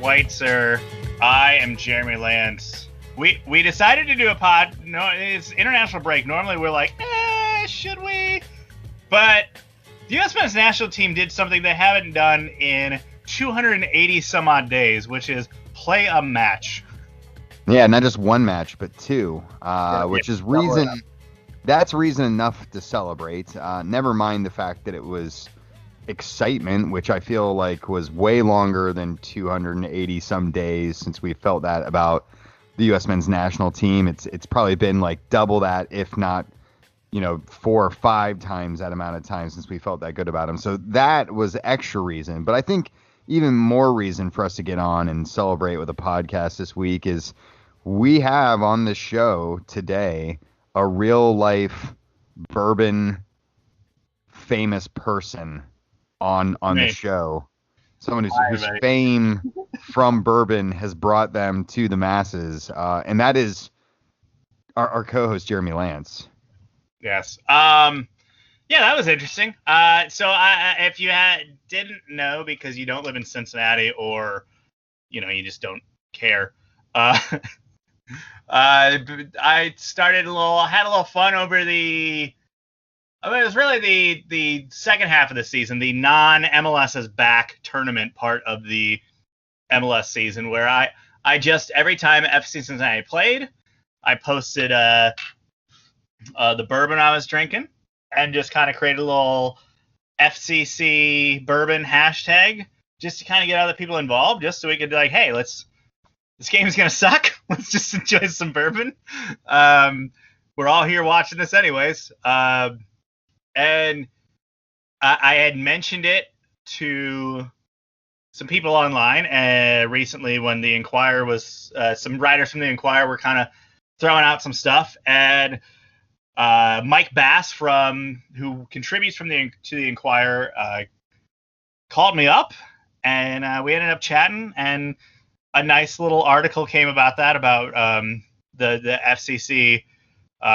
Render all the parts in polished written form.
Schweitzer. I am Jeremy Lance. We decided to do a pod. No, it's international break. Normally we're like, should we? But the U.S. men's national team did something they haven't done in 280 some odd days, which is play a match. Yeah, not just one match, but two, which is reason. That's reason enough to celebrate. Never mind the fact that it was excitement, which I feel like was way longer than 280 some days since we felt that about the U.S. men's national team. It's probably been like double that, if not, 4 or 5 times that amount of time since we felt that good about them. So that was extra reason. But I think even more reason for us to get on and celebrate with a podcast this week is we have on the show today a real life bourbon famous person on the show. Someone whose fame from bourbon has brought them to the masses. And that is our co-host, Jeremy Lance. Yes. Yeah, that was interesting. So if you didn't know because you don't live in Cincinnati or, you just don't care, I had a little fun over it was really the second half of the season, the non-MLS is back tournament part of the MLS season, where I just, every time FC Cincinnati played, I posted the bourbon I was drinking and just kind of created a little FCC bourbon hashtag just to kind of get other people involved, just so we could be like, hey, this game's going to suck. Let's just enjoy some bourbon. We're all here watching this anyways. And I had mentioned it to some people online recently when the Enquirer was, some writers from the Enquirer were kind of throwing out some stuff. And Mike Bass, who contributes to the Enquirer, called me up, and we ended up chatting, and a nice little article came about the FCC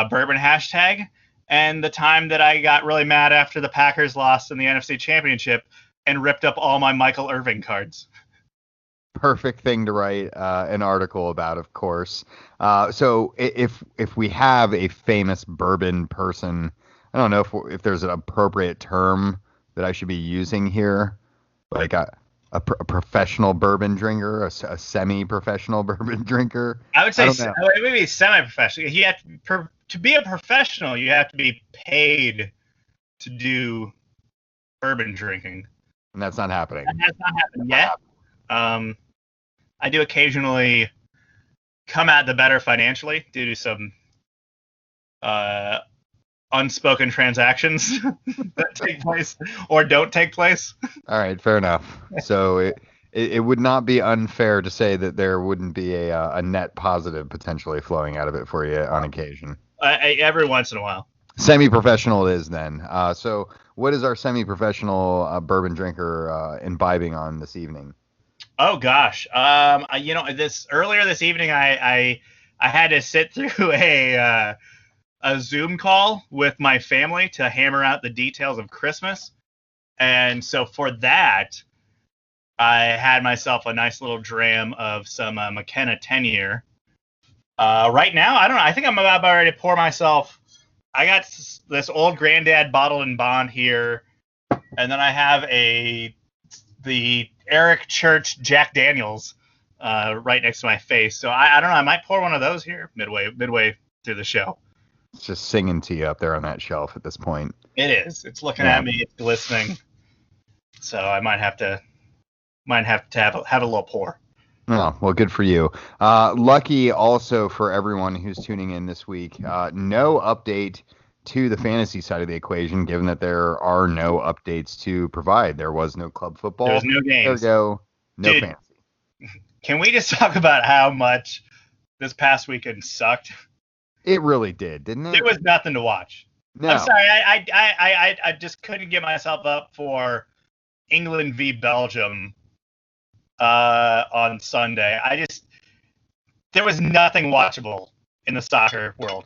bourbon hashtag, and the time that I got really mad after the Packers lost in the NFC Championship and ripped up all my Michael Irvin cards. Perfect thing to write an article about, of course. So if we have a famous bourbon person, I don't know if there's an appropriate term that I should be using here, like a professional bourbon drinker, a semi-professional bourbon drinker. I would say maybe semi-professional. You have to be a professional, you have to be paid to do bourbon drinking. And that's not happening. That has not happened yet. I do occasionally come at the better financially due to some unspoken transactions that take place or don't take place. All right, fair enough. So it would not be unfair to say that there wouldn't be a net positive potentially flowing out of it for you on occasion. Every once in a while. Semi-professional it is then. So what is our semi-professional bourbon drinker imbibing on this evening? Oh gosh, earlier this evening I had to sit through a Zoom call with my family to hammer out the details of Christmas, and so for that I had myself a nice little dram of some McKenna 10-year. Right now, I don't know. I think I'm about ready to pour myself. I got this old granddad bottled in bond here, and then I have the Eric Church Jack Daniels right next to my face. So I don't know. I might pour one of those here midway through the show. It's just singing to you up there on that shelf at this point. It is. It's looking at me. It's glistening. So I might have to have a little pour. Oh, well, good for you. Lucky also for everyone who's tuning in this week. No update to the fantasy side of the equation, given that there are no updates to provide. There was no club football. There was no games. There go. No fantasy. Can we just talk about how much this past weekend sucked? It really did, didn't it? It was nothing to watch. No. I'm sorry. I just couldn't get myself up for England v. Belgium on Sunday. There was nothing watchable in the soccer world.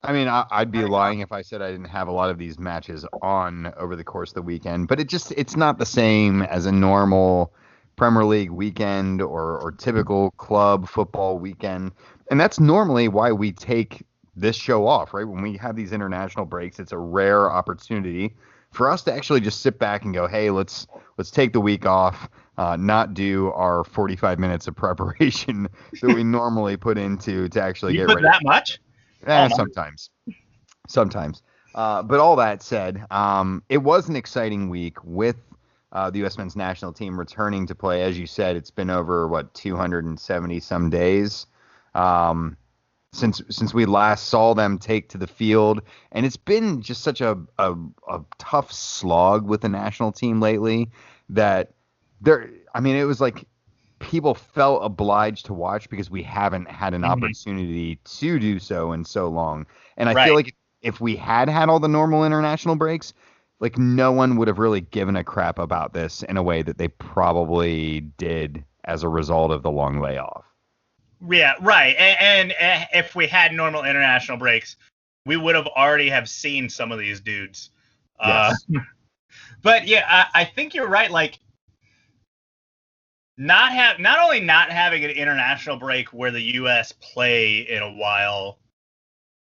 I mean, I'd be lying if I said I didn't have a lot of these matches on over the course of the weekend, but it's not the same as a normal Premier League weekend or typical club football weekend. And that's normally why we take this show off, right? When we have these international breaks, it's a rare opportunity for us to actually just sit back and go, hey, let's take the week off, not do our 45 minutes of preparation that we normally put into to actually You get put ready. that much? Sometimes. But all that said, it was an exciting week with the U.S. men's national team returning to play. As you said, it's been over 270 some days since we last saw them take to the field, and it's been just such a tough slog with the national team lately that it was like people felt obliged to watch because we haven't had an opportunity to do so in so long. And I feel like if we had all the normal international breaks, like no one would have really given a crap about this in a way that they probably did as a result of the long layoff. Yeah, right. And if we had normal international breaks, we would have already have seen some of these dudes. Yes. But yeah, I think you're right. Like, not only not having an international break where the U.S. play in a while,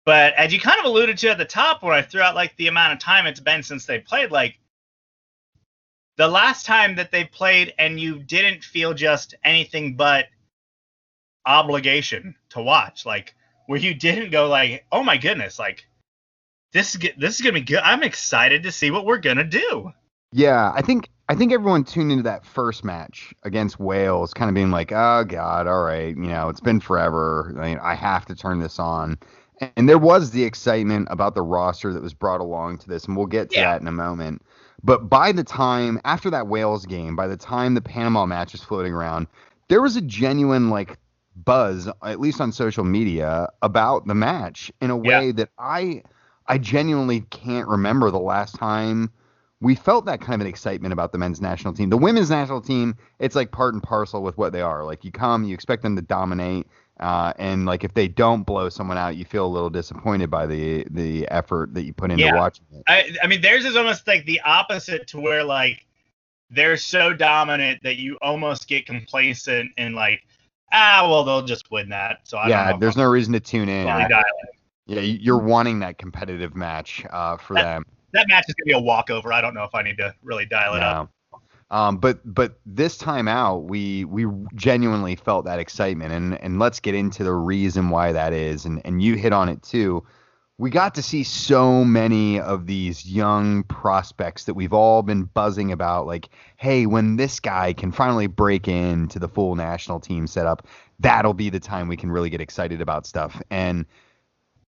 but as you kind of alluded to at the top when I threw out like the amount of time it's been since they played, like the last time that they played and you didn't feel just anything but obligation to watch, like where you didn't go like, oh my goodness, like this is gonna be good. I'm excited to see what we're gonna do. Yeah, I think everyone tuned into that first match against Wales, kind of being like, oh God, all right, it's been forever. I have to turn this on. And there was the excitement about the roster that was brought along to this, and we'll get to that in a moment. But by the time, after that Wales game, by the time the Panama match was floating around, there was a genuine buzz, at least on social media, about the match in a way that I genuinely can't remember the last time we felt that kind of an excitement about the men's national team. The women's national team, it's like part and parcel with what they are. Like you expect them to dominate, and like if they don't blow someone out, you feel a little disappointed by the effort that you put into watching it. I mean, theirs is almost like the opposite, to where like they're so dominant that you almost get complacent and like, well, they'll just win that. So I don't know. There's no reason to tune in. Yeah, you're wanting that competitive match for them. That match is gonna be a walkover. I don't know if I need to really dial it up. But this time out, we genuinely felt that excitement, and let's get into the reason why that is. And you hit on it too. We got to see so many of these young prospects that we've all been buzzing about, like, hey, when this guy can finally break into the full national team setup, that'll be the time we can really get excited about stuff. And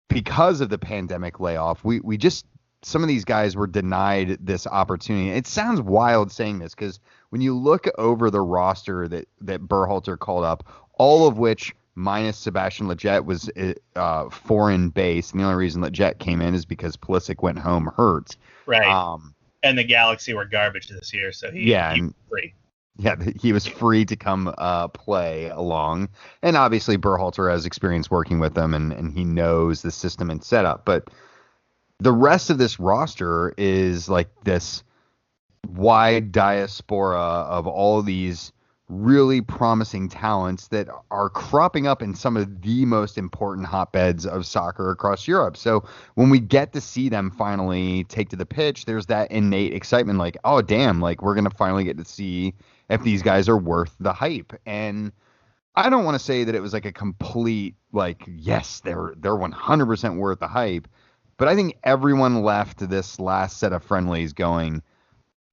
because of the pandemic layoff, we just, some of these guys were denied this opportunity. It sounds wild saying this because when you look over the roster that Berhalter called up, all of which minus Sebastian Lletget was foreign based. And the only reason Lletget came in is because Pulisic went home hurt. Right. And the Galaxy were garbage this year, so he was free. Yeah, he was free to come play along. And obviously Berhalter has experience working with them, and he knows the system and setup. But the rest of this roster is like this wide diaspora of all of these really promising talents that are cropping up in some of the most important hotbeds of soccer across Europe. So when we get to see them finally take to the pitch, there's that innate excitement, like, oh damn, like we're going to finally get to see if these guys are worth the hype. And I don't want to say that it was like a complete, like, yes, they're 100% worth the hype, but I think everyone left this last set of friendlies going,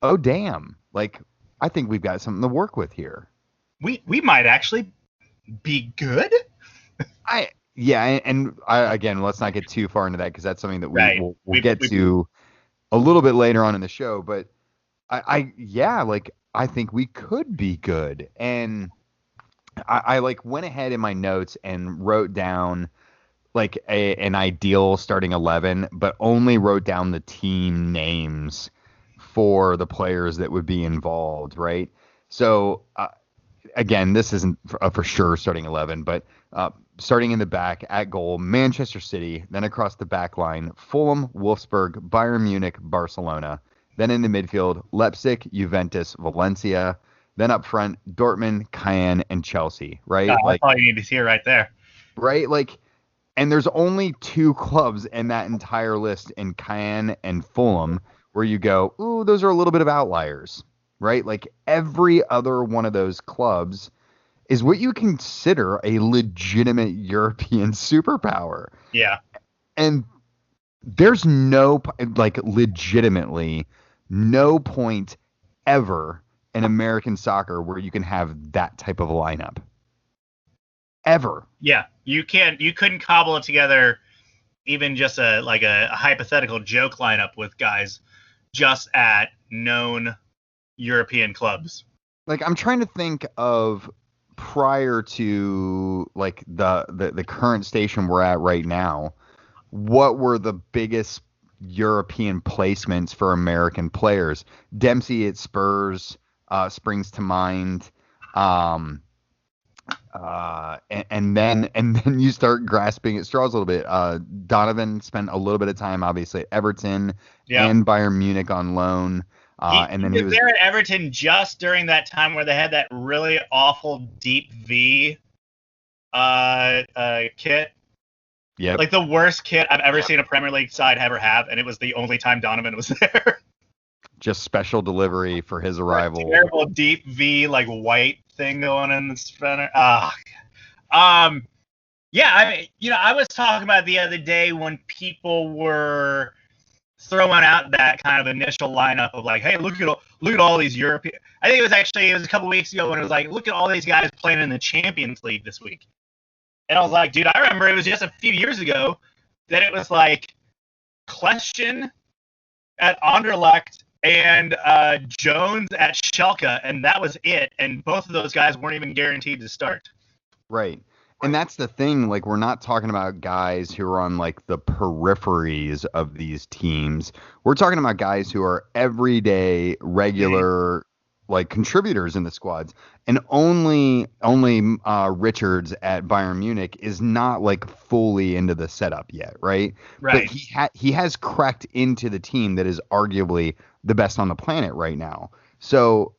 oh damn, like I think we've got something to work with here. We might actually be good. Again, let's not get too far into that because that's something that we'll get to a little bit later on in the show. But I think we could be good, and I like went ahead in my notes and wrote down like an ideal starting 11, but only wrote down the team names for the players that would be involved, right? So again, this isn't for sure starting 11, but starting in the back at goal, Manchester City, then across the back line, Fulham, Wolfsburg, Bayern Munich, Barcelona, then in the midfield, Leipzig, Juventus, Valencia, Then up front, Dortmund, Cayenne, and Chelsea, right? That's all you need to hear right there. Right? And there's only two clubs in that entire list in Cayenne and Fulham where you go, ooh, those are a little bit of outliers, right? Like every other one of those clubs is what you consider a legitimate European superpower. Yeah. And there's no, legitimately no point ever in American soccer where you can have that type of a lineup. Ever. Yeah. You couldn't cobble it together even just a hypothetical joke lineup with guys just at known European clubs. Like I'm trying to think of prior to like the current station we're at right now, what were the biggest European placements for American players? Dempsey at Spurs springs to mind. And then you start grasping at straws a little bit. Donovan spent a little bit of time, obviously, at Everton and Bayern Munich on loan. And then he was there at Everton just during that time where they had that really awful deep V kit. Yeah, like the worst kit I've ever seen a Premier League side ever have, and it was the only time Donovan was there. Just special delivery for his arrival. Terrible deep V like white thing going in the center. Yeah, I was talking about the other day when people were throwing out that kind of initial lineup of like, hey, look at all these European. I think it was a couple weeks ago when it was like, look at all these guys playing in the Champions League this week. And I was like, dude, I remember it was just a few years ago that it was like Kleshin at Anderlecht and Jones at Schalke, and that was it. And both of those guys weren't even guaranteed to start. Right. And that's the thing, like we're not talking about guys who are on like the peripheries of these teams. We're talking about guys who are everyday, regular, like contributors in the squads. And only Richards at Bayern Munich is not like fully into the setup yet, right? Right. But he has cracked into the team that is arguably the best on the planet right now. So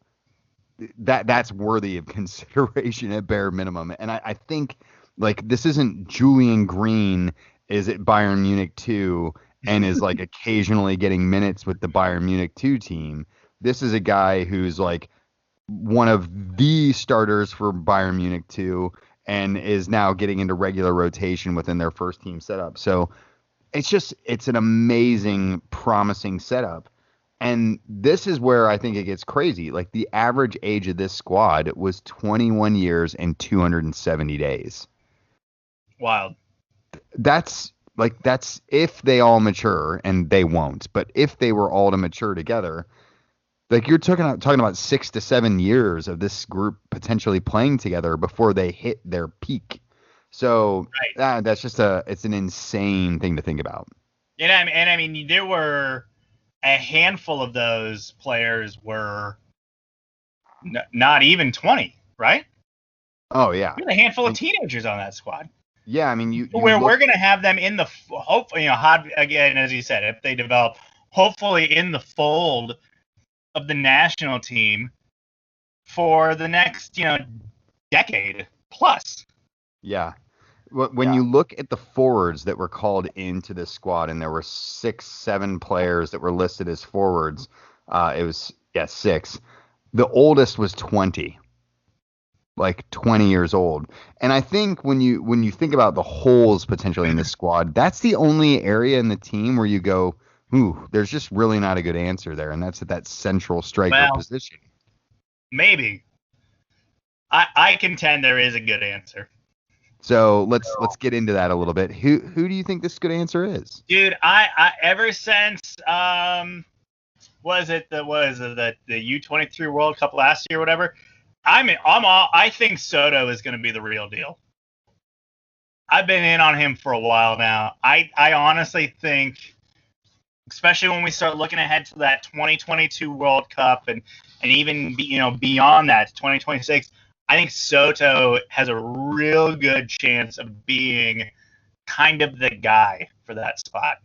that's worthy of consideration at bare minimum. And I think like this isn't Julian Green is at Bayern Munich 2 and is like occasionally getting minutes with the Bayern Munich 2 team. This is a guy who's like one of the starters for Bayern Munich 2 and is now getting into regular rotation within their first team setup. So it's an amazing, promising setup. And this is where I think it gets crazy. Like the average age of this squad was 21 years and 270 days. Wild. That's if they all mature, and they won't. But if they were all to mature together, like you're talking about 6 to 7 years of this group potentially playing together before they hit their peak. So that's just it's an insane thing to think about. And I mean, there were a handful of those players were not even 20, right? Oh yeah, we had a handful of teenagers on that squad. Yeah, I mean, we're going to have them in the hopefully, again, as you said, if they develop, hopefully in the fold of the national team for the next decade plus. Yeah. When you look at the forwards that were called into this squad, and there were 6-7 players that were listed as forwards, it was 6. The oldest was 20, like 20 years old. And I think when you think about the holes potentially in this squad, that's the only area in the team where you go, ooh, there's just really not a good answer there, and that's at that central striker position. Maybe. I contend there is a good answer. So let's get into that a little bit. Who do you think this good answer is? Dude, I ever since was it the U23 World Cup last year or whatever, I think Soto is going to be the real deal. I've been in on him for a while now. I honestly think, especially when we start looking ahead to that 2022 World Cup and even beyond that 2026, I think Soto has a real good chance of being kind of the guy for that spot.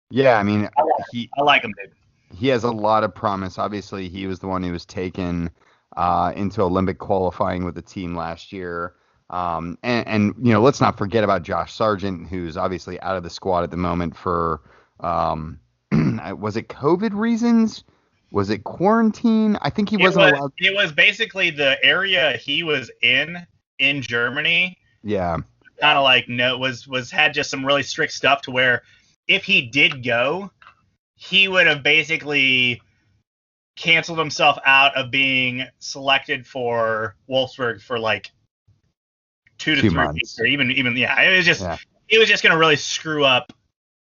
Yeah, I mean, I like him, dude. He has a lot of promise. Obviously, he was the one who was taken into Olympic qualifying with the team last year. And let's not forget about Josh Sargent, who's obviously out of the squad at the moment for was it COVID reasons? Was it quarantine? I think he wasn't allowed. It was basically the area he was in Germany. Yeah. Kind of like had just some really strict stuff to where if he did go, he would have basically canceled himself out of being selected for Wolfsburg for like 2 to 3 weeks, or even it was just going to really screw up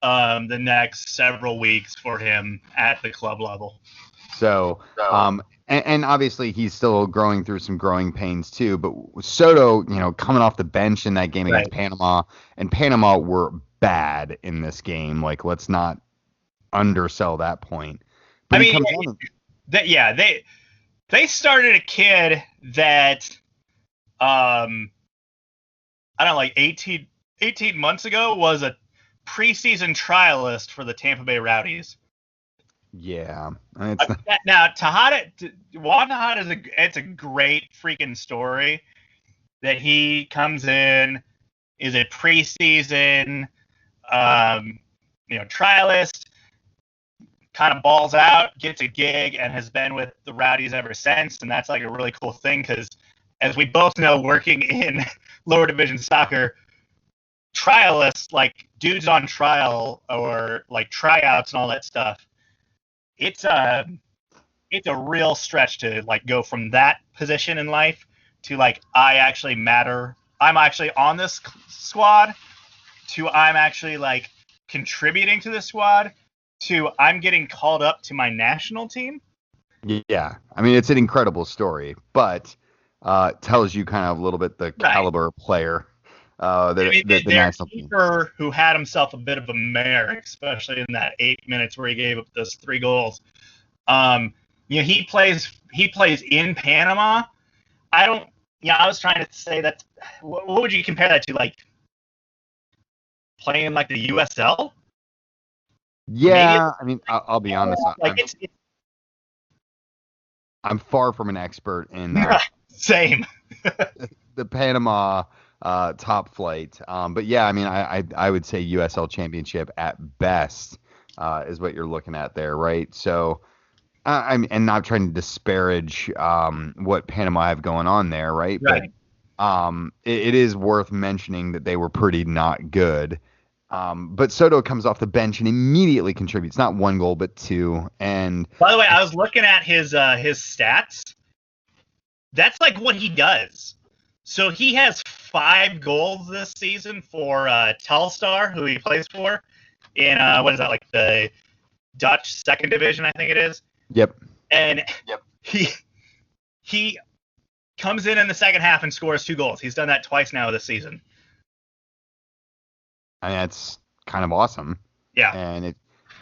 the next several weeks for him at the club level. So and obviously he's still growing through some growing pains too. But Soto, coming off the bench in that game against Panama, and Panama were bad in this game. Like, let's not undersell that point. But they started a kid that I don't know, like 18 months ago was a preseason trialist for the Tampa Bay Rowdies. Yeah. Now, Juan Tejada it's a great freaking story that he comes in, is a preseason trialist, kind of balls out, gets a gig, and has been with the Rowdies ever since. And that's like a really cool thing because, as we both know, working in lower division soccer, trialists, like dudes on trial or like tryouts and all that stuff, it's a real stretch to like go from that position in life to like I actually matter, I'm actually on this squad, to I'm actually like contributing to the squad, to I'm getting called up to my national team. Yeah, I mean, it's an incredible story, but tells you kind of a little bit the caliber of player. The national team, who had himself a bit of a mare, especially in that 8 minutes where he gave up those 3 goals. He plays in Panama. I was trying to say that. What would you compare that to? Like playing like the USL? Yeah, I mean, I'll be honest. I'm far from an expert in same the Panama top flight. But yeah, I mean, I would say USL Championship at best is what you're looking at there, right? So I'm and not trying to disparage what Panama have going on there, right? Right. But it is worth mentioning that they were pretty not good. But Soto comes off the bench and immediately contributes, not 1 goal, but 2. And by the way, I was looking at his stats. That's like what he does. So he has 5 goals this season for Telstar, who he plays for in what is that, like the Dutch second division, I think it is. Yep. And he comes in the second half and scores 2 goals. He's done that twice now this season. I mean, that's kind of awesome. Yeah. And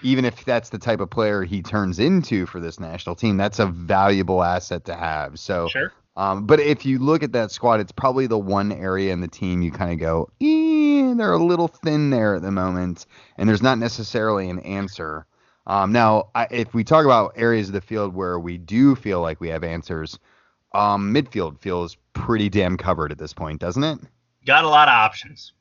even if that's the type of player he turns into for this national team, that's a valuable asset to have. So, sure. But if you look at that squad, it's probably the one area in the team you kind of go, they're a little thin there at the moment, and there's not necessarily an answer. Now, if we talk about areas of the field where we do feel like we have answers, midfield feels pretty damn covered at this point, doesn't it? Got a lot of options.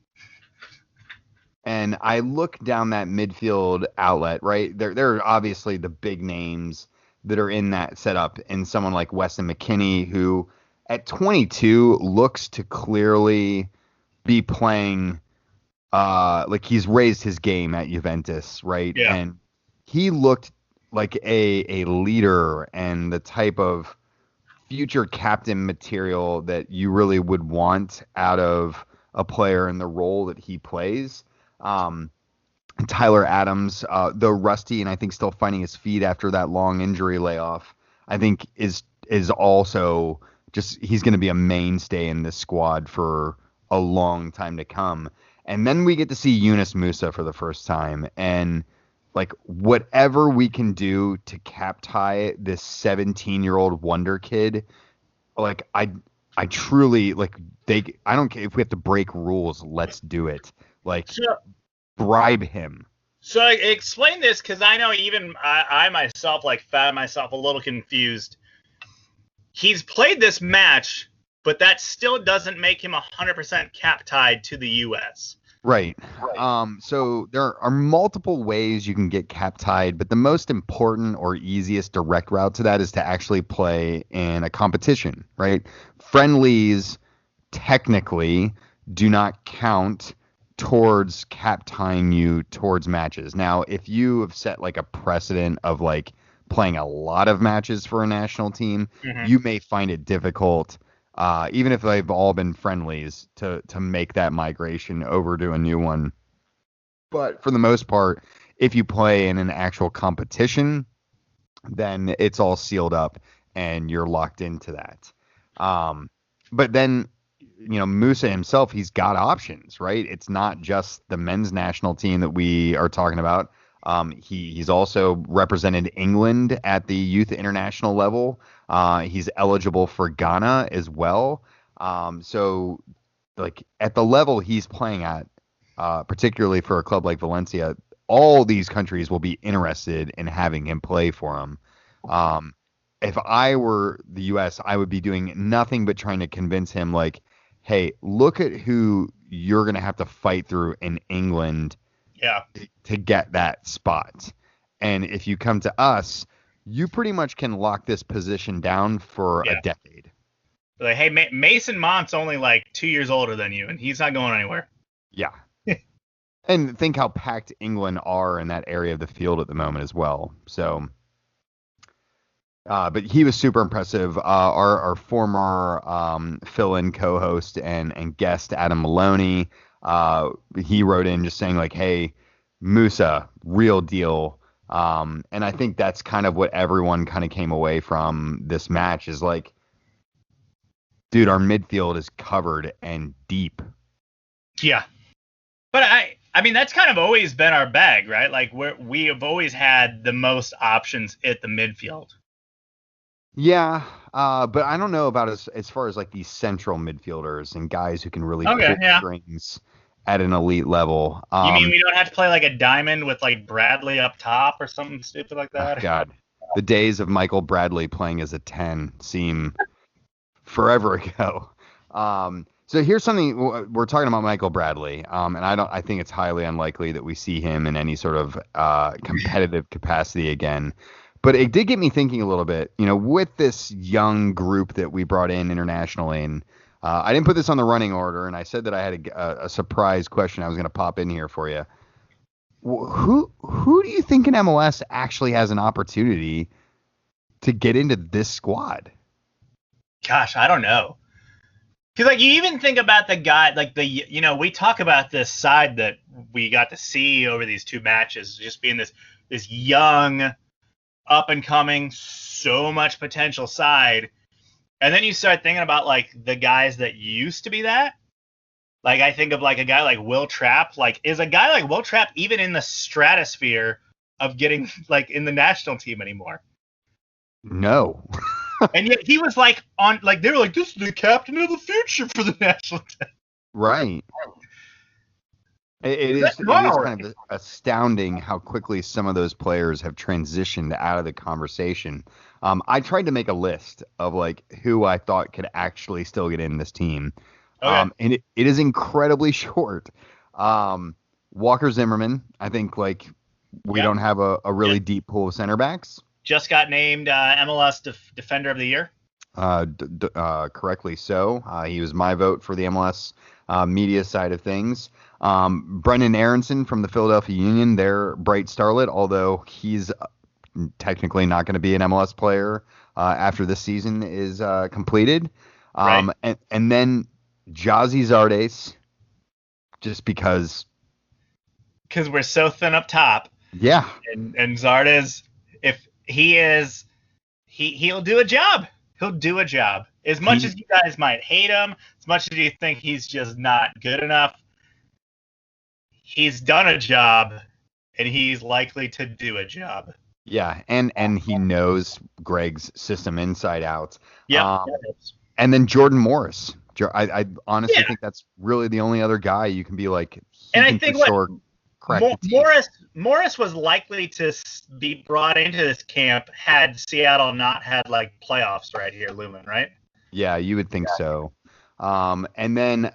And I look down that midfield outlet, right? There are obviously the big names that are in that setup, and someone like Weston McKennie, who at 22 looks to clearly be playing like he's raised his game at Juventus, right? Yeah. And he looked like a leader and the type of future captain material that you really would want out of a player in the role that he plays. Tyler Adams, though rusty and I think still finding his feet after that long injury layoff, I think is also just, he's going to be a mainstay in this squad for a long time to come. And then we get to see Yunus Musa for the first time, and like whatever we can do to cap tie this 17-year-old wonder kid, like I truly like I don't care if we have to break rules, let's do it. Like, bribe him. So explain this, because I know even I myself like found myself a little confused. he's played this match, but that still doesn't make him 100% cap tied to the U.S. Right. So there are multiple ways you can get cap tied, but the most important or easiest direct route to that is to actually play in a competition, right? Friendlies technically do not count towards cap tying you towards matches. Now, if you have set like a precedent of like playing a lot of matches for a national team, you may find it difficult, even if they've all been friendlies, to make that migration over to a new one. But for the most part, if you play in an actual competition, then it's all sealed up and you're locked into that. But then, Musa himself, he's got options, right? It's not just the men's national team that we are talking about. He's also represented England at the youth international level. He's eligible for Ghana as well. So, like at the level he's playing at, particularly for a club like Valencia, all these countries will be interested in having him play for them. If I were the U.S., I would be doing nothing but trying to convince him, like, hey, look at who you're going to have to fight through in England to get that spot. And if you come to us, you pretty much can lock this position down for a decade. Like, hey, Mason Mount's only like 2 years older than you, and he's not going anywhere. Yeah. And think how packed England are in that area of the field at the moment as well. So, but he was super impressive. Our former fill-in co-host and guest, Adam Maloney, he wrote in just saying like, hey, Musa, real deal. And I think that's kind of what everyone kind of came away from this match is like, dude, our midfield is covered and deep. Yeah. But I mean, that's kind of always been our bag, right? Like we have always had the most options at the midfield. Yeah, but I don't know about as far as like these central midfielders and guys who can really pull strings at an elite level. You mean we don't have to play like a diamond with like Bradley up top or something stupid like that? Oh God, the days of Michael Bradley playing as a 10 seem forever ago. So here's something we're talking about Michael Bradley, and I think it's highly unlikely that we see him in any sort of competitive capacity again. But it did get me thinking a little bit, with this young group that we brought in internationally, and I didn't put this on the running order, and I said that I had a surprise question I was going to pop in here for you. Who do you think in MLS actually has an opportunity to get into this squad? Gosh, I don't know. Because like you even think about the guy, like we talk about this side that we got to see over these two matches, just being this young, up and coming, so much potential side. And then you start thinking about like the guys that used to be that. Like I think of like a guy like Will Trapp. Like is a guy like Will Trapp even in the stratosphere of getting like in the national team anymore? No. And yet he was like on like they were like, this is the captain of the future for the national team. Right. It is kind of astounding how quickly some of those players have transitioned out of the conversation. I tried to make a list of like who I thought could actually still get in this team. Okay. And it is incredibly short. Walker Zimmerman, I think like we don't have a really deep pool of center backs. Just got named MLS Defender of the Year. Correctly so. He was my vote for the MLS media side of things. Brendan Aronson from the Philadelphia Union, their bright starlet, although he's technically not going to be an MLS player after this season is completed. Right. And then Jazzy Zardes, just because we're so thin up top. Yeah. And Zardes, if he'll do a job. He'll do a job. As much as you guys might hate him, as much as you think he's just not good enough, he's done a job, and he's likely to do a job. Yeah, and he knows Greg's system inside out. Yeah. And then Jordan Morris. I honestly think that's really the only other guy you can be like. And I think crack the team. Morris was likely to be brought into this camp had Seattle not had like playoffs right here looming, right? Yeah, you would think so. And then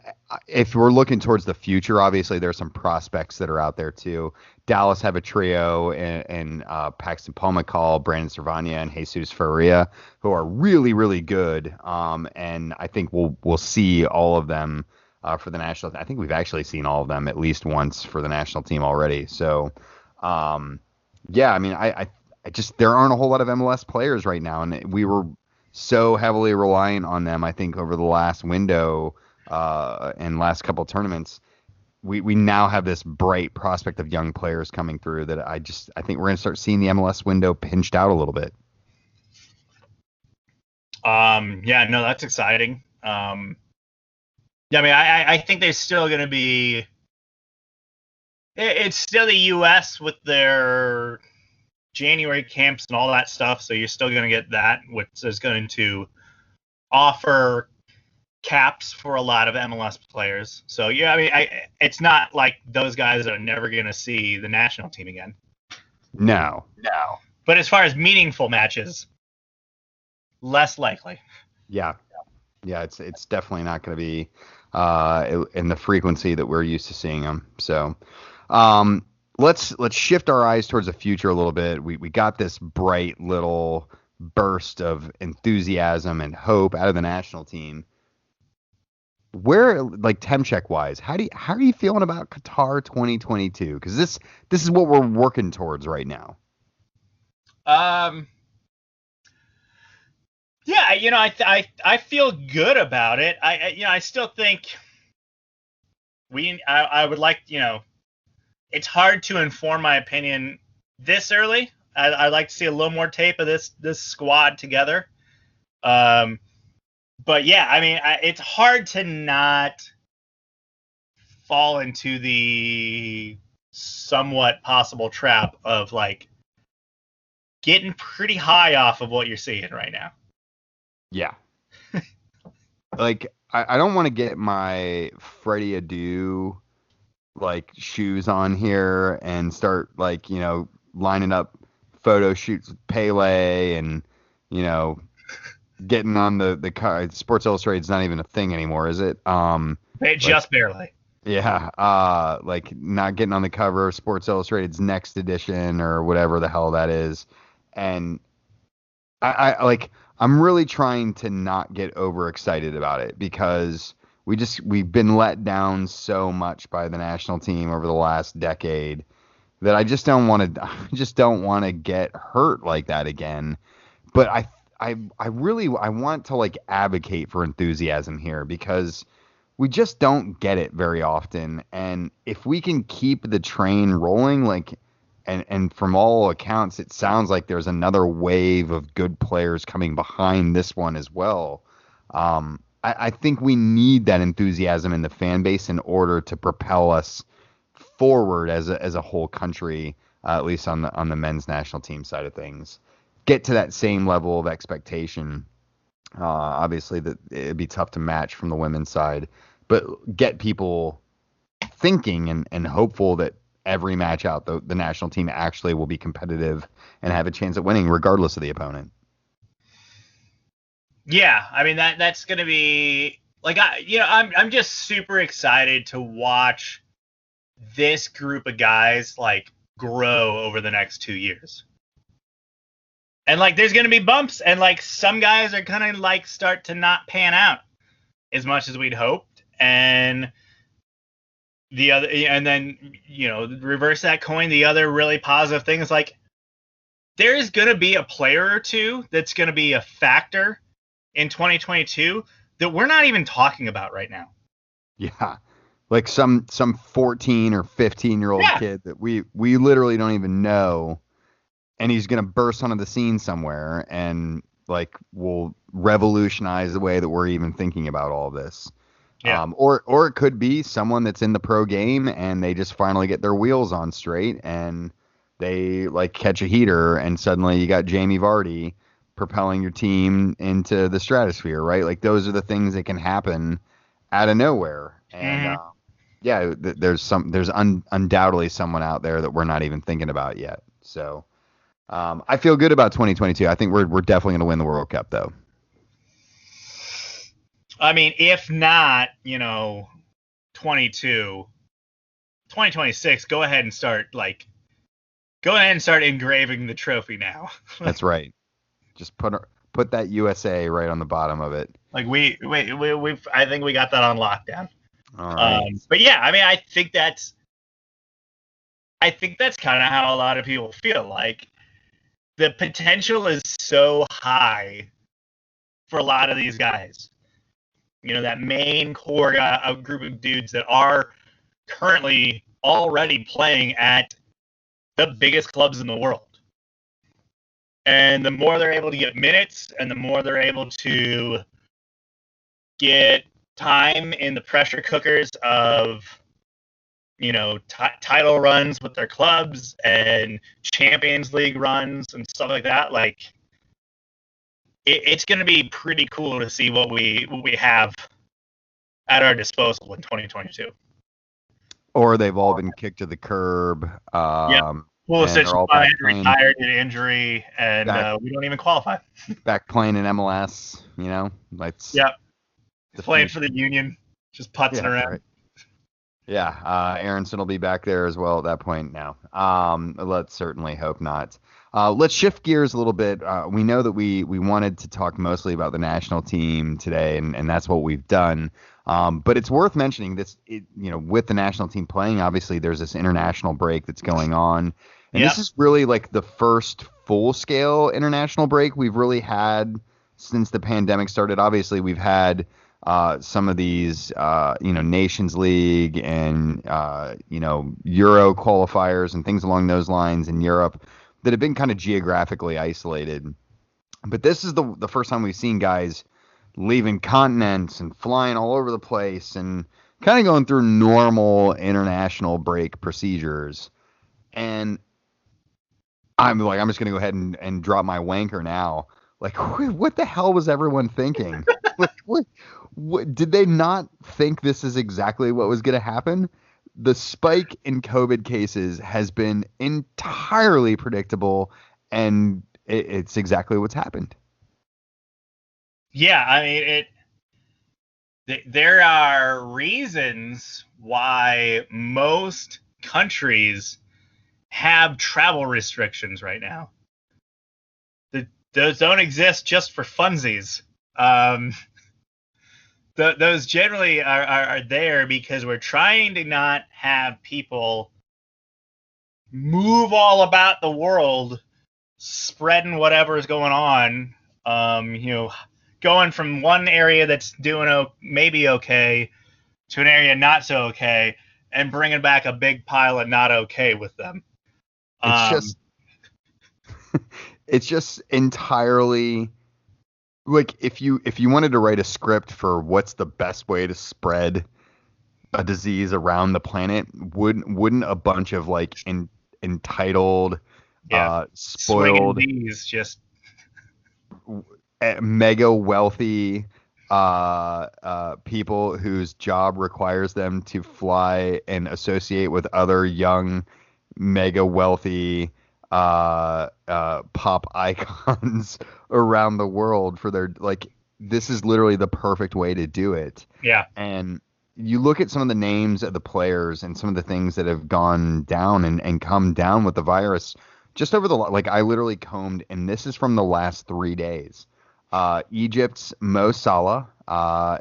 if we're looking towards the future, obviously there's some prospects that are out there too. Dallas have a trio and Paxton Pomacall, Brandon Servania, and Jesus Faria, who are really, really good. And I think we'll see all of them for the national. I think we've actually seen all of them at least once for the national team already. So, yeah, I mean, I just there aren't a whole lot of MLS players right now, and we were so heavily reliant on them, I think, over the last window and last couple of tournaments. We now have this bright prospect of young players coming through that I think we're going to start seeing the MLS window pinched out a little bit. Yeah, no, that's exciting. Yeah, I mean, I think there's still going to be. It's still the U.S. with their January camps and all that stuff, so you're still going to get that, which is going to offer caps for a lot of MLS players. So yeah, I mean, it's not like those guys are never going to see the national team again. No. But as far as meaningful matches, less likely. Yeah, it's definitely not going to be in the frequency that we're used to seeing them. So, let's shift our eyes towards the future a little bit. We got this bright little burst of enthusiasm and hope out of the national team. Where, like, Temcheck wise, how are you feeling about Qatar 2022? Because this is what we're working towards right now. Yeah, you know, I feel good about it. I still think I would like, you know, it's hard to inform my opinion this early. I'd like to see a little more tape of this squad together. But yeah, I mean, it's hard to not fall into the somewhat possible trap of like getting pretty high off of what you're seeing right now. Yeah. Like, I don't want to get my Freddie Adu like shoes on here and start, like, you know, lining up photo shoots with Pele and, you know, getting on the car. Sports Illustrated's not even a thing anymore, is it? Just barely. Yeah. Like, not getting on the cover of Sports Illustrated's next edition or whatever the hell that is. And I'm really trying to not get overexcited about it because we've been let down so much by the national team over the last decade that I just don't want to get hurt like that again. But I want to, like, advocate for enthusiasm here because we just don't get it very often. And if we can keep the train rolling, like, and from all accounts, it sounds like there's another wave of good players coming behind this one as well. I think we need that enthusiasm in the fan base in order to propel us forward as a whole country, at least on the men's national team side of things. Get to that same level of expectation. Obviously, that it'd be tough to match from the women's side, but get people thinking and hopeful that every match out, the national team actually will be competitive and have a chance at winning regardless of the opponent. Yeah, I mean that's going to be like I'm just super excited to watch this group of guys like grow over the next 2 years. And like there's going to be bumps and like some guys are going to like start to not pan out as much as we'd hoped, and the other, and then, you know, reverse that coin, the other really positive thing is like there's going to be a player or two that's going to be a factor in 2022 that we're not even talking about right now. Yeah. Like some 14 or 15-year-old kid that we literally don't even know, and he's going to burst onto the scene somewhere and like will revolutionize the way that we're even thinking about all this. Yeah. Or it could be someone that's in the pro game and they just finally get their wheels on straight and they like catch a heater and suddenly you got Jamie Vardy propelling your team into the stratosphere, right? Like those are the things that can happen out of nowhere. And yeah, there's undoubtedly someone out there that we're not even thinking about yet. So I feel good about 2022. I think we're definitely going to win the World Cup, though. I mean, if not, 2026, go ahead and start engraving the trophy now. That's right. Just put that USA right on the bottom of it. Like I think we got that on lockdown. All right. But yeah, I mean, I think that's kind of how a lot of people feel. Like the potential is so high for a lot of these guys. That main core group of dudes that are currently already playing at the biggest clubs in the world. And the more they're able to get minutes and the more they're able to get time in the pressure cookers of, title runs with their clubs and Champions League runs and stuff like that, like it's going to be pretty cool to see what we have at our disposal in 2022. Or they've all been kicked to the curb. Pulisic finally retired due to injury, and we don't even qualify. Back playing in MLS, playing for the Union, just putzing around. Right. Yeah, Aronson will be back there as well at that point now. Let's certainly hope not. Let's shift gears a little bit. We know that we wanted to talk mostly about the national team today, and that's what we've done. But it's worth mentioning this, with the national team playing, obviously there's this international break that's going on. And This is really like the first full-scale international break we've really had since the pandemic started. Obviously, we've had some of these, Nations League and, Euro qualifiers and things along those lines in Europe that have been kind of geographically isolated. But this is the first time we've seen guys leaving continents and flying all over the place and kind of going through normal international break procedures. And I'm just going to go ahead and drop my wanker now. Like, what the hell was everyone thinking? What, did they not think this is exactly what was going to happen? The spike in COVID cases has been entirely predictable, and it's exactly what's happened. Yeah, I mean, there are reasons why most countries have travel restrictions right now. Those don't exist just for funsies. Those generally are there because we're trying to not have people move all about the world, spreading whatever is going on. Going from one area that's doing maybe okay to an area not so okay, and bringing back a big pile of not okay with them. It's just entirely like if you wanted to write a script for what's the best way to spread a disease around the planet, wouldn't a bunch of like entitled, spoiled, just mega wealthy people whose job requires them to fly and associate with other young, mega wealthy pop icons around the world for their, like, this is literally the perfect way to do it. Yeah. And you look at some of the names of the players and some of the things that have gone down and come down with the virus just over the, like, I literally combed, and this is from the last 3 days. Egypt's Mo Salah,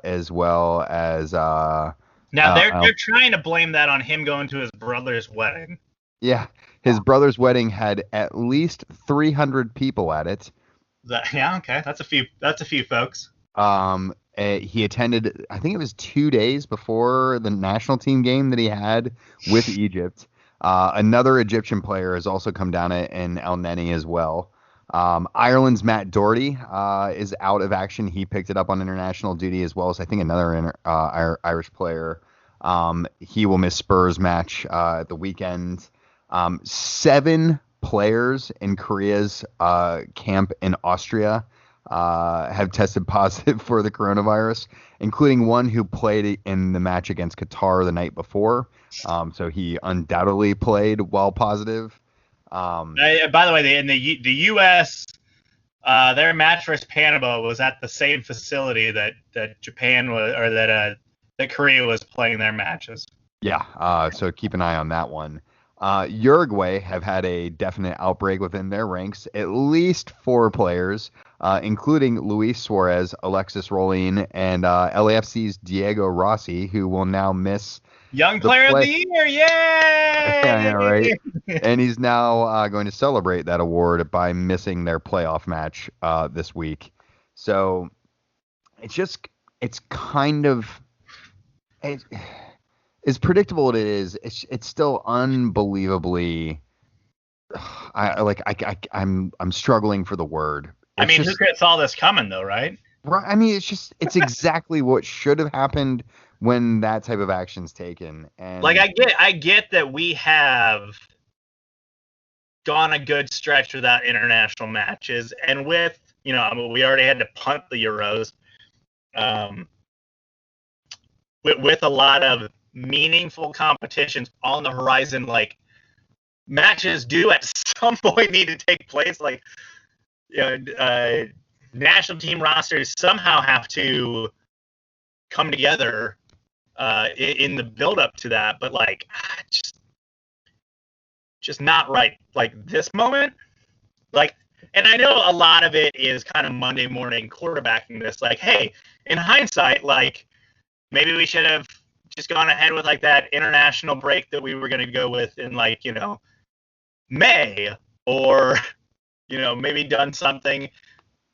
as well as now they're trying to blame that on him going to his brother's wedding. Yeah, his brother's wedding had at least 300 people at it. Yeah, okay, that's a few folks. He attended, I think it was 2 days before the national team game that he had with Egypt. Another Egyptian player has also come down in El Neni as well. Ireland's Matt Doherty is out of action. He picked it up on international duty, as well as I think another Irish player. He will miss Spurs match at the weekend. 7 players in Korea's camp in Austria have tested positive for the coronavirus, including one who played in the match against Qatar the night before. So he undoubtedly played while positive. By the way, the U.S. Their match versus Panama was at the same facility that Japan was, or that Korea was playing their matches. Yeah, so keep an eye on that one. Uruguay have had a definite outbreak within their ranks. At least 4 players, including Luis Suarez, Alexis Rolin, and LAFC's Diego Rossi, who will now miss Young the Player of play. the Year, yay! I know, right? And he's now going to celebrate that award by missing their playoff match this week. So it's kind of as predictable as it is. It's still unbelievably. I'm struggling for the word. I mean, who could saw this coming though, right? Right. I mean, it's exactly what should have happened when that type of action's taken. And like, I get that we have gone a good stretch without international matches, and with we already had to punt the Euros, with a lot of meaningful competitions on the horizon. Like, matches do at some point need to take place. Like, national team rosters somehow have to come together in the build up to that, but like just not right. Like this moment, like, and I know a lot of it is kind of Monday morning quarterbacking this. Like, hey, in hindsight, like maybe we should have just gone ahead with like that international break that we were going to go with in like May, or maybe done something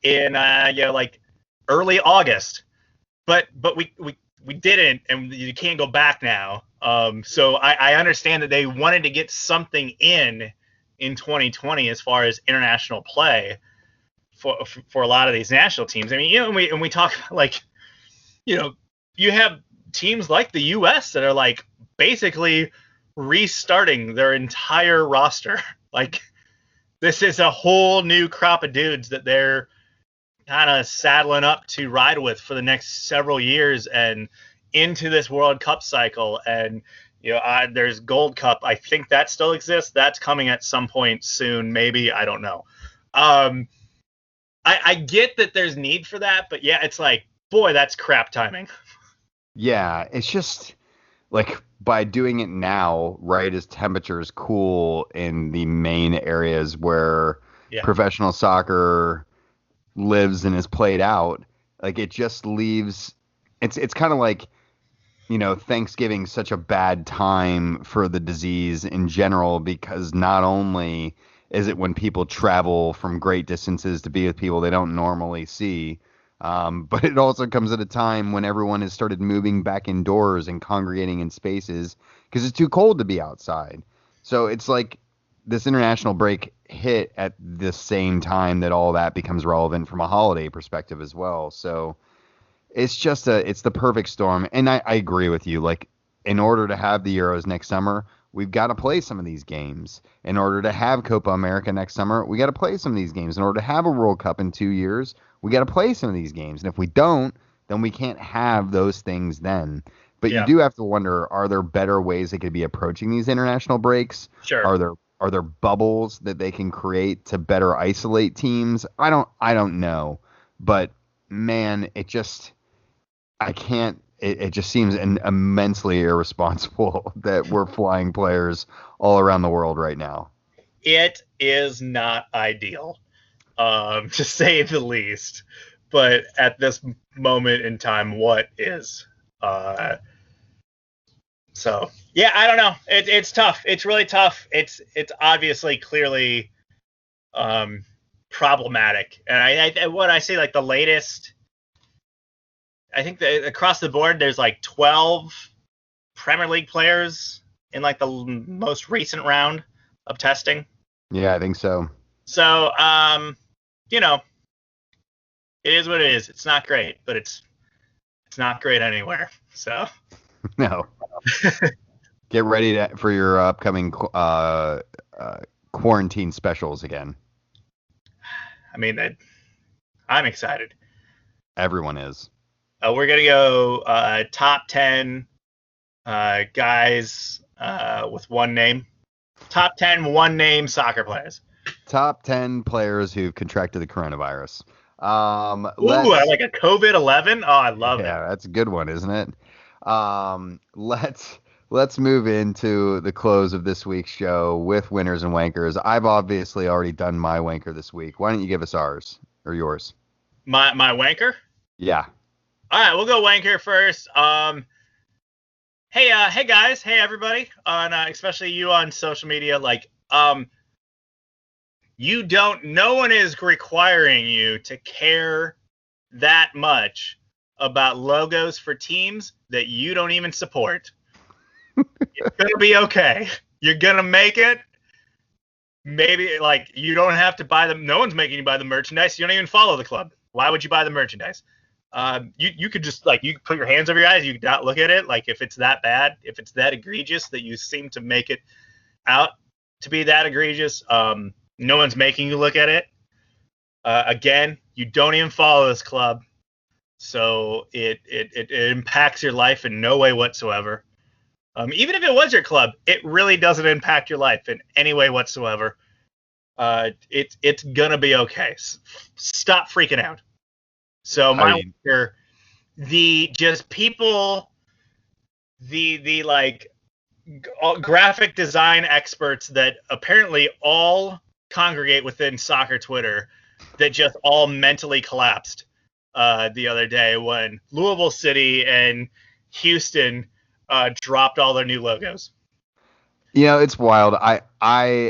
in like early August, but we didn't, and you can't go back now. So I understand that they wanted to get something in 2020 as far as international play for a lot of these national teams. I mean, and we talk like, you have teams like the U.S. that are like basically restarting their entire roster. Like, this is a whole new crop of dudes that they're kind of saddling up to ride with for the next several years and into this World Cup cycle. And there's Gold Cup. I think that still exists. That's coming at some point soon, maybe. I don't know. I get that there's need for that, but yeah, it's like, boy, that's crap timing. Yeah, it's just like by doing it now, right, as temperatures cool in the main areas where professional soccer lives and is played out, like it just leaves. It's kind of like, Thanksgiving such a bad time for the disease in general, because not only is it when people travel from great distances to be with people they don't normally see, but it also comes at a time when everyone has started moving back indoors and congregating in spaces because it's too cold to be outside. So it's like this international break hit at the same time that all that becomes relevant from a holiday perspective as well. So it's just it's the perfect storm. And I agree with you. Like, in order to have the Euros next summer, we've got to play some of these games. In order to have Copa America next summer, we got to play some of these games. In order to have a World Cup in 2 years, we got to play some of these games. And if we don't, then we can't have those things then. But you do have to wonder, are there better ways they could be approaching these international breaks? Sure. Are there bubbles that they can create to better isolate teams? I don't know. But man, it just seems immensely irresponsible that we're flying players all around the world right now. It is not ideal, to say the least. But at this moment in time, what is? So yeah, I don't know. It's tough. It's really tough. It's obviously clearly problematic. And I what I see, like the latest, I think that across the board there's like 12 Premier League players in like the most recent round of testing. Yeah, I think so. So it is what it is. It's not great, but it's not great anywhere. So no. Get ready for your upcoming quarantine specials again. I mean, I'm excited. Everyone is. We're gonna go top 10 guys with one name. Top 10 one name soccer players. Top 10 players who've contracted the coronavirus. Ooh, I like a COVID-11. Oh, I love it. Yeah, that's a good one, isn't it? Let's move into the close of this week's show with winners and wankers. I've obviously already done my wanker this week. Why don't you give us ours or yours? My wanker? Yeah. All right, we'll go wanker first. Hey guys, hey everybody, on especially you on social media. No one is requiring you to care that much about logos for teams that you don't even support. It's gonna be okay. You're gonna make it. Maybe you don't have to buy them. No one's making you buy the merchandise. You don't even follow the club. Why would you buy the merchandise? You could just you could put your hands over your eyes. You could not look at it. If it's that bad, if it's that egregious that you seem to make it out to be that egregious, no one's making you look at it. Again, you don't even follow this club, so it impacts your life in no way whatsoever. Even if it was your club, it really doesn't impact your life in any way whatsoever. It's gonna be okay. Stop freaking out. So the graphic design experts that apparently all congregate within soccer Twitter that just all mentally collapsed the other day when Louisville City and Houston dropped all their new logos. It's wild. I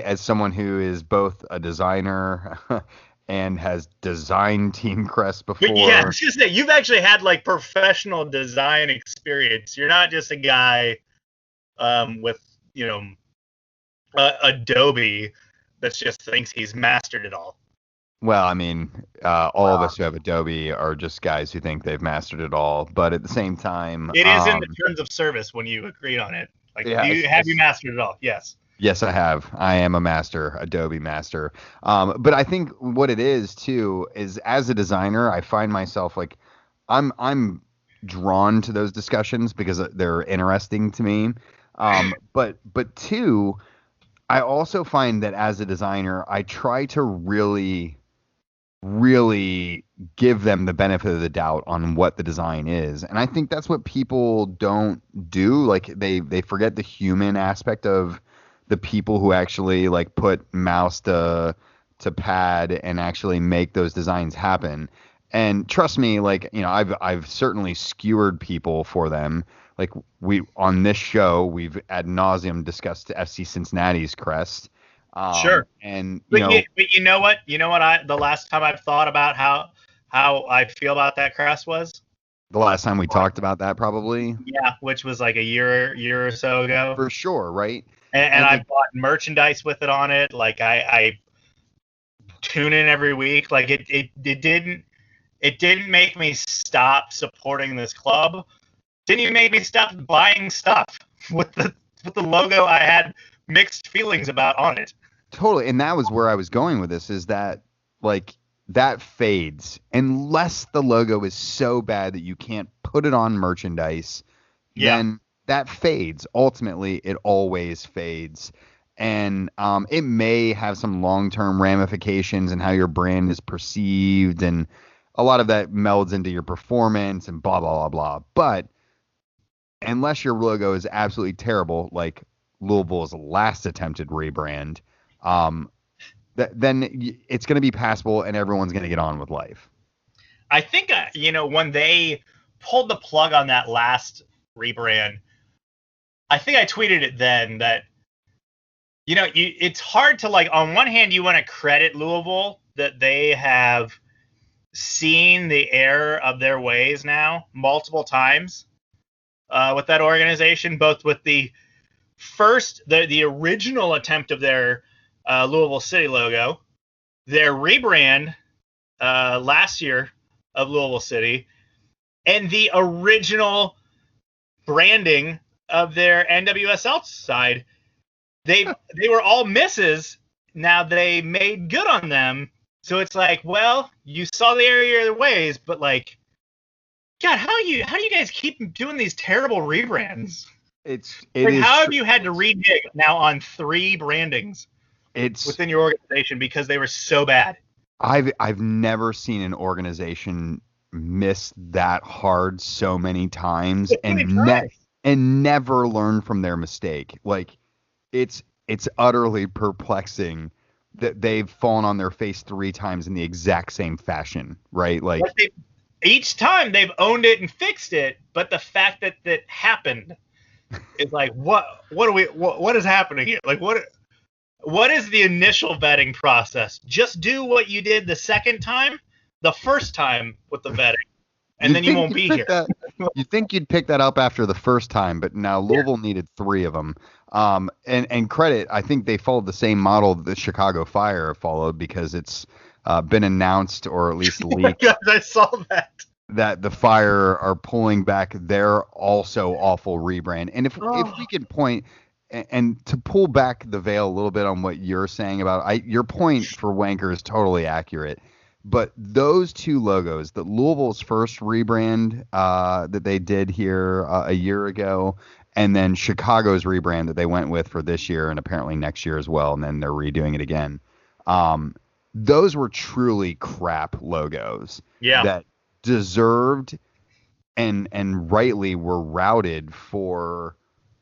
as someone who is both a designer and has designed team crests before. But yeah, it's just that you've actually had professional design experience. You're not just a guy with Adobe that just thinks he's mastered it all. Well, I mean, all of us who have Adobe are just guys who think they've mastered it all. But at the same time, it is in the terms of service when you agreed on it. Have you mastered it all? Yes. Yes, I have. I am a master, Adobe master. But I think what it is too is as a designer, I find myself I'm drawn to those discussions because they're interesting to me. But two, I also find that as a designer, I try to really give them the benefit of the doubt on what the design is. And I think that's what people don't do. They forget the human aspect of the people who actually put mouse to pad and actually make those designs happen. And trust me, I've certainly skewered people for them. We on this show, we've ad nauseum discussed FC Cincinnati's crest. Sure. But you know what? The last time I've thought about how I feel about that crest was the last time we talked about that, probably. Yeah, which was a year or so ago. For sure, right? And I bought merchandise with it on it. I tune in every week. It didn't make me stop supporting this club. Didn't even make me stop buying stuff with the logo I had mixed feelings about on it. Totally. And that was where I was going with this, is that that fades unless the logo is so bad that you can't put it on merchandise. Yeah. Then that fades. Ultimately, it always fades. And it may have some long-term ramifications in how your brand is perceived, and a lot of that melds into your performance and blah, blah, blah, blah. But unless your logo is absolutely terrible, like Louisville's last attempted rebrand, then it's going to be passable and everyone's going to get on with life. I think, when they pulled the plug on that last rebrand, I think I tweeted it then that, it's hard to on one hand, you want to credit Louisville that they have seen the error of their ways now multiple times with that organization, both with the original attempt of their Louisville City logo, their rebrand last year of Louisville City, and the original branding of their NWSL side. They were all misses. Now they made good on them So it's like, well, you saw the area of their ways, but like, God, how do you guys keep doing these terrible rebrands? It Like, is how have you had to rejig now on 3 brandings it's within your organization because they were so bad? I've never seen an organization miss that hard so many times So many times. and never learn from their mistake. Like it's utterly perplexing that they've fallen on their face 3 times in the exact same fashion, right? Like Like each time they've owned it and fixed it, but the fact that that happened is like, what is happening here? Like, what is the initial vetting process? Just do what you did the first time with the vetting, and then you won't be here. You think you'd pick that up after the first time, but now Louisville needed 3 of them. And credit, I think they followed the same model that the Chicago Fire followed because it's been announced or at least leaked Guys, I saw that the Fire are pulling back their also awful rebrand. And if we could point and to pull back the veil a little bit on what you're saying about your point for Wanker is totally accurate. But those 2 logos, the Louisville's first rebrand that they did here a year ago, and then Chicago's rebrand that they went with for this year and apparently next year as well, and then they're redoing it again. Those were truly crap logos that deserved and rightly were routed for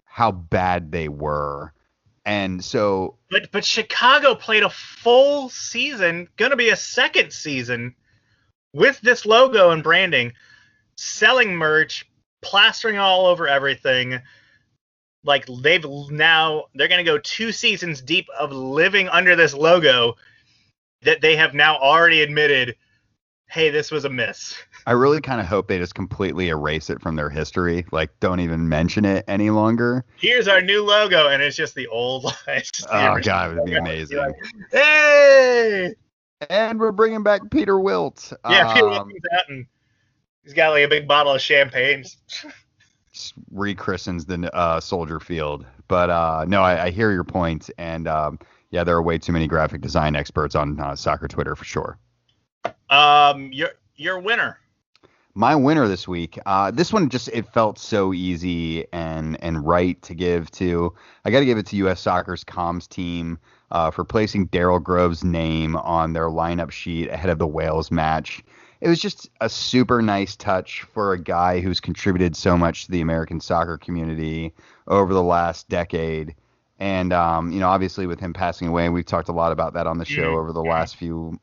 how bad they were. And so, but Chicago played a full season, gonna be a second season with this logo and branding, selling merch, plastering all over everything. Like they're gonna go 2 seasons deep of living under this logo that they have now already admitted, hey, this was a miss. I really kind of hope they just completely erase it from their history. Like, don't even mention it any longer. Here's our new logo, and it's just the old. Oh, God, it would be amazing. Like, hey! And we're bringing back Peter Wilt. Yeah, Peter Wilt comes out, and he's got like a big bottle of champagne. Rechristens the Soldier Field. But no, I hear your point. And yeah, there are way too many graphic design experts on soccer Twitter for sure. Your winner. My winner this week, this one it felt so easy and right to give to. I got to give it to U.S. Soccer's comms team for placing Daryl Grove's name on their lineup sheet ahead of the Wales match. It was just a super nice touch for a guy who's contributed so much to the American soccer community over the last decade. And, obviously with him passing away, we've talked a lot about that on the show over the last few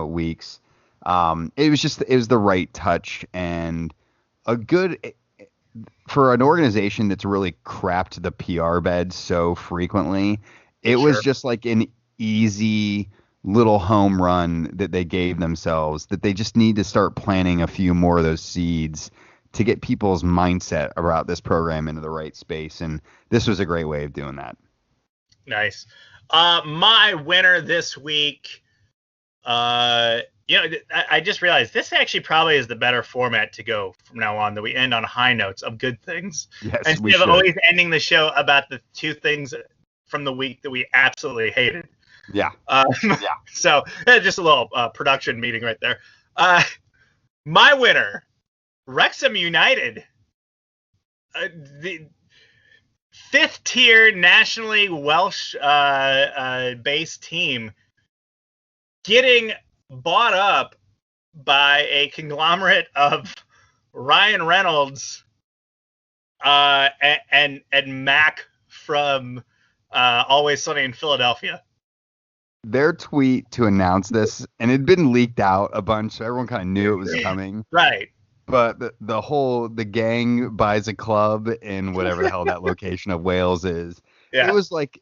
weeks. It was the right touch and a good for an organization that's really crapped the PR bed so frequently. It was just like an easy little home run that they gave themselves that they just need to start planting a few more of those seeds to get people's mindset about this program into the right space. And this was a great way of doing that. Nice. My winner this week, I just realized this actually probably is the better format to go from now on, that we end on high notes of good things. Yes, instead of always ending the show about the 2 things from the week that we absolutely hated. Yeah. So just a little production meeting right there. My winner, Wrexham United, the 5th tier nationally Welsh based team, getting bought up by a conglomerate of Ryan Reynolds and Mac from Always Sunny in Philadelphia. Their tweet to announce this, and it had been leaked out a bunch, so everyone kind of knew it was coming. Right. But the gang buys a club in whatever the hell that location of Wales is. Yeah.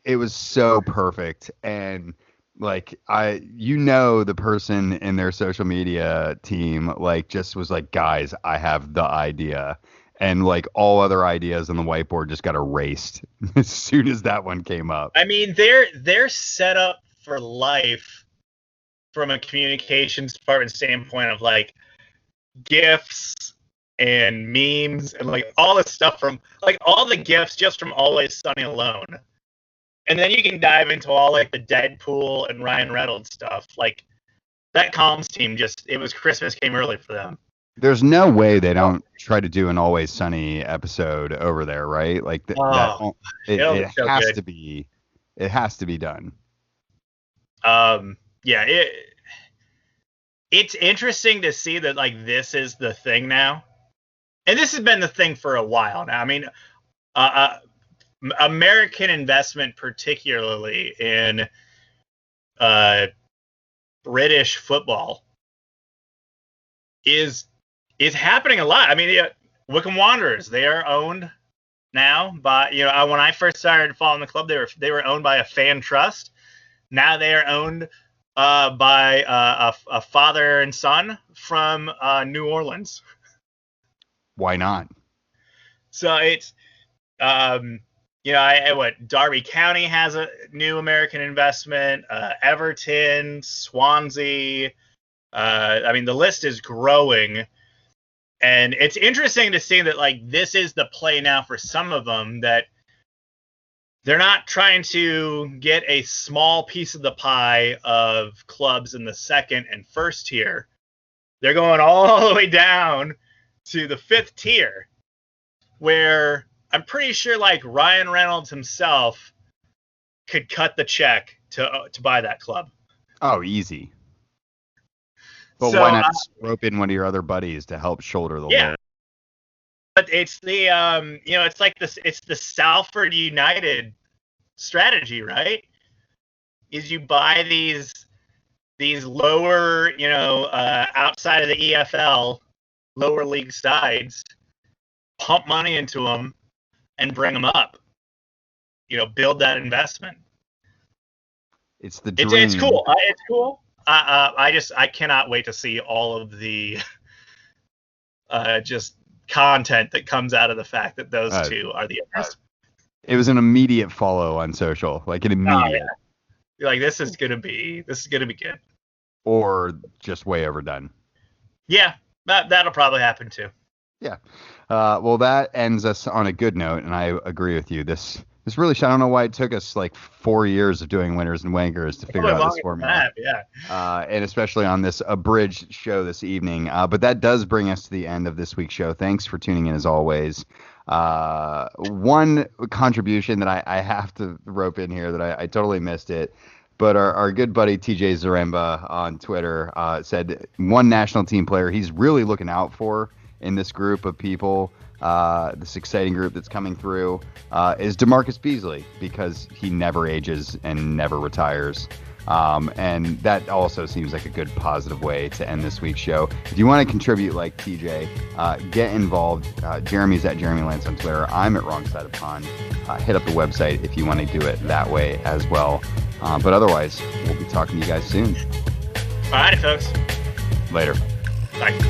It was so perfect. And like, the person in their social media team, like, just was like, guys, I have the idea. And like all other ideas on the whiteboard just got erased as soon as that one came up. I mean, they're set up for life from a communications department standpoint of like GIFs and memes and like all this stuff from like all the GIFs just from Always Sunny alone. And then you can dive into all like the Deadpool and Ryan Reynolds stuff. Like that Calms team it was Christmas came early for them. There's no way they don't try to do an Always Sunny episode over there, right? Like it has good. to be. It has to be done. Yeah, it's interesting to see that like this is the thing now, and this has been the thing for a while now. I mean, American investment, particularly in British football, is happening a lot. I mean, Wycombe Wanderers, they are owned now by, when I first started following the club, they were owned by a fan trust. Now they are owned by a father and son from New Orleans. Why not? So it's, Derby County has a new American investment, Everton, Swansea. I mean, the list is growing. And it's interesting to see that, like, this is the play now for some of them, that they're not trying to get a small piece of the pie of clubs in the second and first tier. They're going all the way down to the fifth tier, where I'm pretty sure, like, Ryan Reynolds himself could cut the check to buy that club. Oh, easy. But why not rope in one of your other buddies to help shoulder the load? But it's the it's like this. It's the Salford United strategy, right? Is you buy these lower, outside of the EFL, lower league sides, pump money into them, and bring them up. Build that investment. It's the dream. It's cool. It's cool. I cannot wait to see all of the just content that comes out of the fact that those two are the best. It was an immediate follow on social, like an immediate. Oh, yeah. You're like, this is gonna be good. Or just way overdone. Yeah, that'll probably happen too. Yeah. Well, that ends us on a good note, and I agree with you. This really, I don't know why it took us like 4 years of doing winners and wankers to figure out this formula. And especially on this abridged show this evening. But that does bring us to the end of this week's show. Thanks for tuning in as always. One contribution that I have to rope in here that I totally missed it. But our good buddy TJ Zaremba on Twitter said one national team player he's really looking out for in this group of people, this exciting group that's coming through, is DeMarcus Beasley, because he never ages and never retires. And that also seems like a good positive way to end this week's show. If you want to contribute like TJ, get involved. Jeremy's at Jeremy Lance on Twitter. I'm at Wrong Side of Pond. Hit up the website if you want to do it that way as well. But otherwise, we'll be talking to you guys soon. All right, folks. Later. Bye.